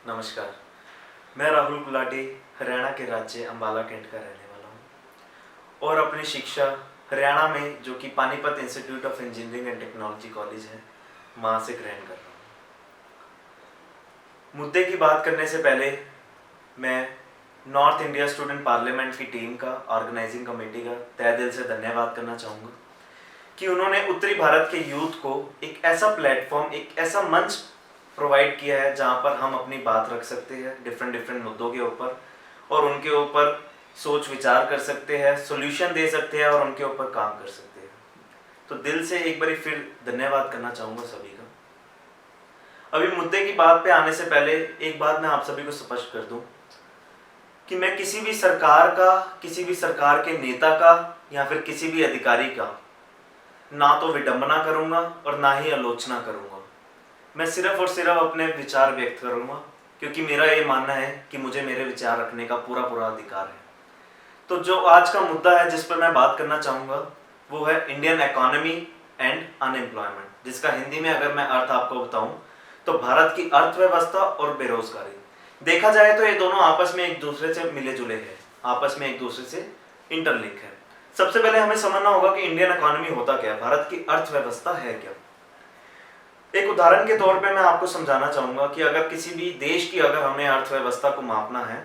नमस्कार। मैं राहुल गुलाटी हरियाणा के राज्य अम्बाला कैंट का रहने वाला हूँ और अपनी शिक्षा हरियाणा में जो कि Panipat institute of engineering and technology college है वहाँ से ग्रहण कर रहा हूँ। मुद्दे की बात करने से पहले मैं नॉर्थ इंडिया स्टूडेंट पार्लियामेंट की टीम का, ऑर्गेनाइजिंग कमेटी का तहे दिल से धन्यवाद करना चाहूँगा कि उन्होंने उत्तरी भारत के यूथ को एक ऐसा प्लेटफॉर्म, एक ऐसा मंच प्रोवाइड किया है जहाँ पर हम अपनी बात रख सकते हैं डिफरेंट मुद्दों के ऊपर और उनके ऊपर सोच विचार कर सकते हैं, सोल्यूशन दे सकते हैं और उनके ऊपर काम कर सकते हैं। तो दिल से एक बार फिर धन्यवाद करना चाहूँगा सभी का। अभी मुद्दे की बात पे आने से पहले एक बात मैं आप सभी को स्पष्ट कर दूं कि मैं किसी भी सरकार का, किसी भी सरकार के नेता का या फिर किसी भी अधिकारी का ना तो विडंबना करूँगा और ना ही आलोचना करूँगा। मैं सिर्फ और सिर्फ अपने विचार व्यक्त करूँगा क्योंकि मेरा ये मानना है कि मुझे मेरे विचार रखने का पूरा अधिकार है। तो जो आज का मुद्दा है जिस पर मैं बात करना चाहूँगा वो है इंडियन इकोनॉमी एंड अनएम्प्लॉयमेंट, जिसका हिंदी में अगर मैं अर्थ आपको बताऊं तो भारत की अर्थव्यवस्था और बेरोजगारी। देखा जाए तो ये दोनों आपस में एक दूसरे से मिले जुले हैं, आपस में एक दूसरे से इंटरलिंक है। सबसे पहले हमें समझना होगा कि इंडियन इकोनॉमी होता क्या है, भारत की अर्थव्यवस्था है क्या। एक उदाहरण के तौर पे मैं आपको समझाना चाहूंगा कि अगर किसी भी देश की अगर हमें अर्थव्यवस्था को मापना है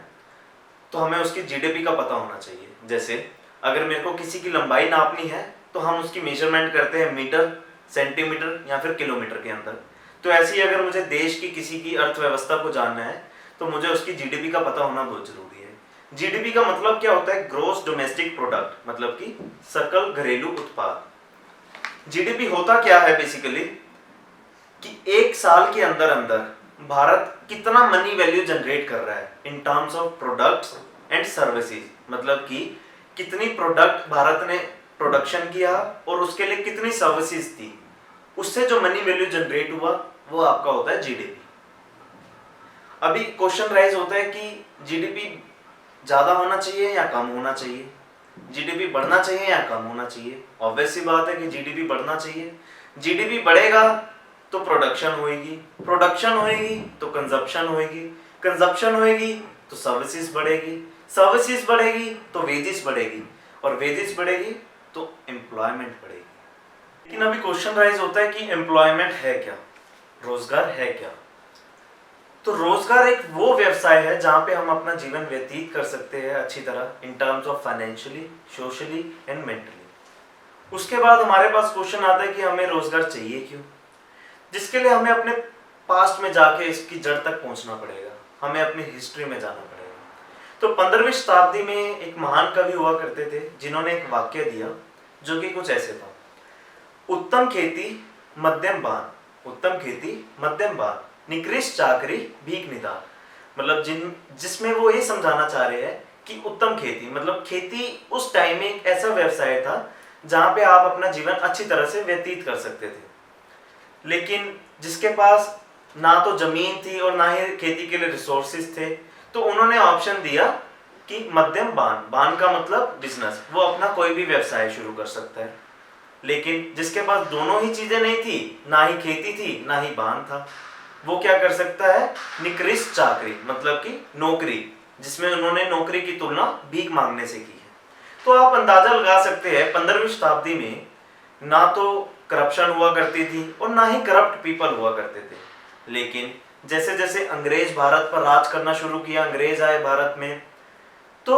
तो हमें उसकी जीडीपी का पता होना चाहिए। जैसे अगर मेरे को किसी की लंबाई नापनी है तो हम उसकी मेजरमेंट करते हैं मीटर, सेंटीमीटर या फिर किलोमीटर के अंदर। तो ऐसे ही अगर मुझे देश की किसी की अर्थव्यवस्था को जानना है तो मुझे उसकी जीडीपी का पता होना बहुत जरूरी है। जीडीपी का मतलब क्या होता है? ग्रोस डोमेस्टिक प्रोडक्ट, मतलब कि सकल घरेलू उत्पाद। जीडीपी होता क्या है बेसिकली कि एक साल के अंदर अंदर भारत कितना मनी वैल्यू जनरेट कर रहा है in terms of products and services, मतलब कि कितनी प्रोडक्ट भारत ने प्रोडक्शन किया और उसके लिए कितनी सर्विसेज थी, उससे जो मनी वैल्यू जनरेट हुआ वो आपका होता है जीडीपी। अभी क्वेश्चन राइज होता है कि जीडीपी ज्यादा होना चाहिए या कम होना चाहिए, जीडीपी बढ़ना चाहिए या कम होना चाहिए। ऑब्वियस सी बात है कि जीडीपी बढ़ना चाहिए। जीडीपी बढ़ेगा तो प्रोडक्शन होएगी, प्रोडक्शन होएगी तो कंजप्शन होएगी, कंजप्शन होएगी तो सर्विसेज बढ़ेगी, सर्विसेज बढ़ेगी तो वेजेस बढ़ेगी और वेजेस बढ़ेगी तो एम्प्लॉयमेंट बढ़ेगी। लेकिन अभी क्वेश्चन राइज होता है कि एम्प्लॉयमेंट है क्या, रोजगार है क्या। तो रोजगार एक वो व्यवसाय है जहां पे हम अपना जीवन व्यतीत कर सकते हैं अच्छी तरह in terms of financially, socially and mentally. उसके बाद हमारे पास क्वेश्चन आता है कि हमें रोजगार चाहिए क्यों, जिसके लिए हमें अपने पास्ट में जाके इसकी जड़ तक पहुंचना पड़ेगा, हमें अपनी हिस्ट्री में जाना पड़ेगा। तो 15वीं शताब्दी में एक महान कवि हुआ करते थे जिन्होंने एक वाक्य दिया जो कि कुछ ऐसे था, उत्तम खेती मध्यम बान, उत्तम खेती मध्यम बान, निकृष्ट चाकरी भीख निदान। मतलब जिसमें वो ये समझाना चाह रहे हैं कि उत्तम खेती मतलब खेती उस टाइम में एक ऐसा व्यवसाय था जहां पे आप अपना जीवन अच्छी तरह से व्यतीत कर सकते थे। लेकिन जिसके पास ना तो जमीन थी और ना ही खेती के लिए रिसोर्सेज थे, तो उन्होंने ऑप्शन दिया कि मध्यम बान, बान का मतलब बिजनेस, वो अपना कोई भी व्यवसाय शुरू कर सकता है। लेकिन जिसके पास दोनों ही चीजें नहीं थी, ना ही खेती थी ना ही बान था, वो क्या कर सकता है? निकृष्ट चाकरी, मतलब कि नौकरी, जिसमें उन्होंने नौकरी की तुलना भीख मांगने से की है। तो आप अंदाजा लगा सकते हैं 15वीं शताब्दी में ना तो करप्शन हुआ करती थी और ना ही करप्ट पीपल हुआ करते थे। लेकिन जैसे जैसे अंग्रेज भारत पर राज करना शुरू किया, अंग्रेज आए भारत में, तो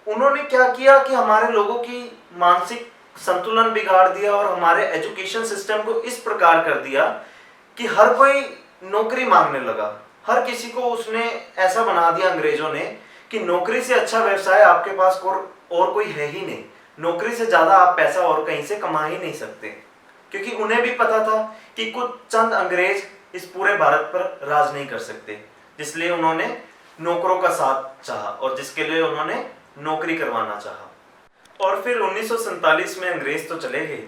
उन्होंने क्या किया कि हमारे लोगों की मानसिक संतुलन बिगाड़ दिया और हमारे एजुकेशन सिस्टम को इस प्रकार कर दिया कि हर कोई नौकरी मांगने लगा। हर किसी को उसने ऐसा बना दिया अंग्रेजों ने कि नौकरी से अच्छा व्यवसाय आपके पास और कोई है ही नहीं, नौकरी से ज्यादा आप पैसा और कहीं से कमा ही नहीं सकते। क्योंकि उन्हें भी पता था कि कुछ चंद अंग्रेज इस पूरे भारत पर राज नहीं कर सकते, इसलिए उन्होंने नौकरों का साथ चाहा और जिसके लिए उन्होंने नौकरी करवाना चाहा। और फिर 1947 में अंग्रेज तो चले गए,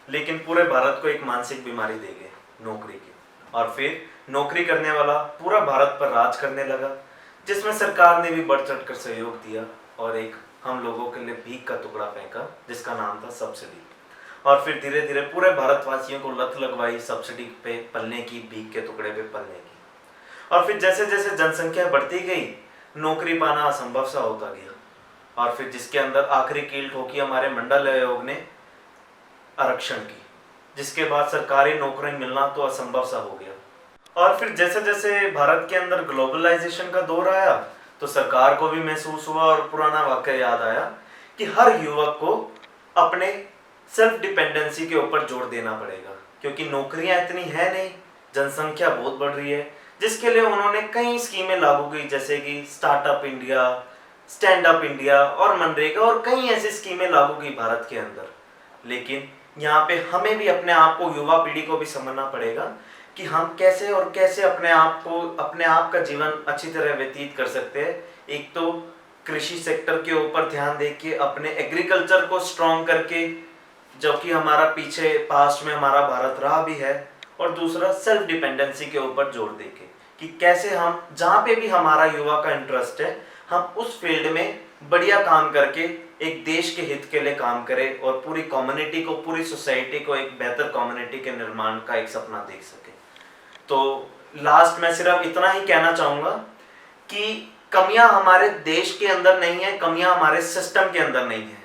लेकिन पूरे भारत को एक मानसिक बीमारी दे गए, नौकरी की। और फिर नौकरी करने वाला पूरा भारत पर राज करने लगा, जिसमें सरकार ने भी बढ़ चढ़ कर सहयोग दिया और एक हम लोगों के लिए भीख का टुकड़ा फेंका जिसका नाम था सब्सिडी। और फिर धीरे धीरे पूरे भारतवासियों को लत लगवाई सब्सिडी पे पलने की, भीख के टुकड़े पे पलने की। और फिर जैसे जैसे जनसंख्या बढ़ती गई, नौकरी पाना असंभव सा होता गया। और फिर जिसके अंदर आखिरी कील ठोकी हमारे मंडल आयोग ने आरक्षण की, जिसके बाद सरकारी नौकरी मिलना तो असंभव सा हो गया। और फिर जैसे जैसे भारत के अंदर ग्लोबलाइजेशन का दौर आया, तो सरकार को भी महसूस हुआ और पुराना वाकया याद आया कि हर युवक को अपने सेल्फ डिपेंडेंसी के ऊपर जोर देना पड़ेगा, क्योंकि नौकरियां इतनी है नहीं, जनसंख्या बहुत बढ़ रही है, जिसके लिए उन्होंने कई स्कीमें लागू की, जैसे कि startup India, stand up India और मनरेगा और कई ऐसी स्कीमें लागू की भारत के अंदर। लेकिन यहाँ पे हमें भी अपने आप को, युवा पीढ़ी को भी समझना पड़ेगा कि हम कैसे और कैसे अपने आप का जीवन अच्छी तरह व्यतीत कर सकते हैं। एक तो कृषि सेक्टर के ऊपर ध्यान देके, अपने एग्रीकल्चर को स्ट्रॉन्ग करके, जो कि हमारा पीछे पास्ट में हमारा भारत रहा भी है, और दूसरा सेल्फ डिपेंडेंसी के ऊपर जोर देके कि कैसे हम जहाँ पे भी हमारा युवा का इंटरेस्ट है, हम उस फील्ड में बढ़िया काम करके एक देश के हित के लिए काम करें और पूरी कम्युनिटी को, पूरी सोसाइटी को एक बेहतर कम्युनिटी के निर्माण का एक सपना देख सके। तो लास्ट में सिर्फ इतना ही कहना चाहूँगा कि कमियां हमारे देश के अंदर नहीं है, कमियां हमारे सिस्टम के अंदर नहीं है।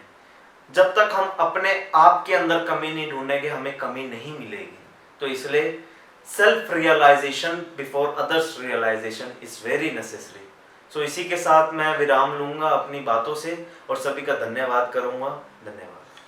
जब तक हम अपने आप के अंदर कमी नहीं ढूंढेंगे, हमें कमी नहीं मिलेगी। तो इसलिए self realisation before others realisation is very necessary. So इसी के साथ मैं विराम लूंगा अपनी बातों से और सभी का धन्यवाद करूंगा।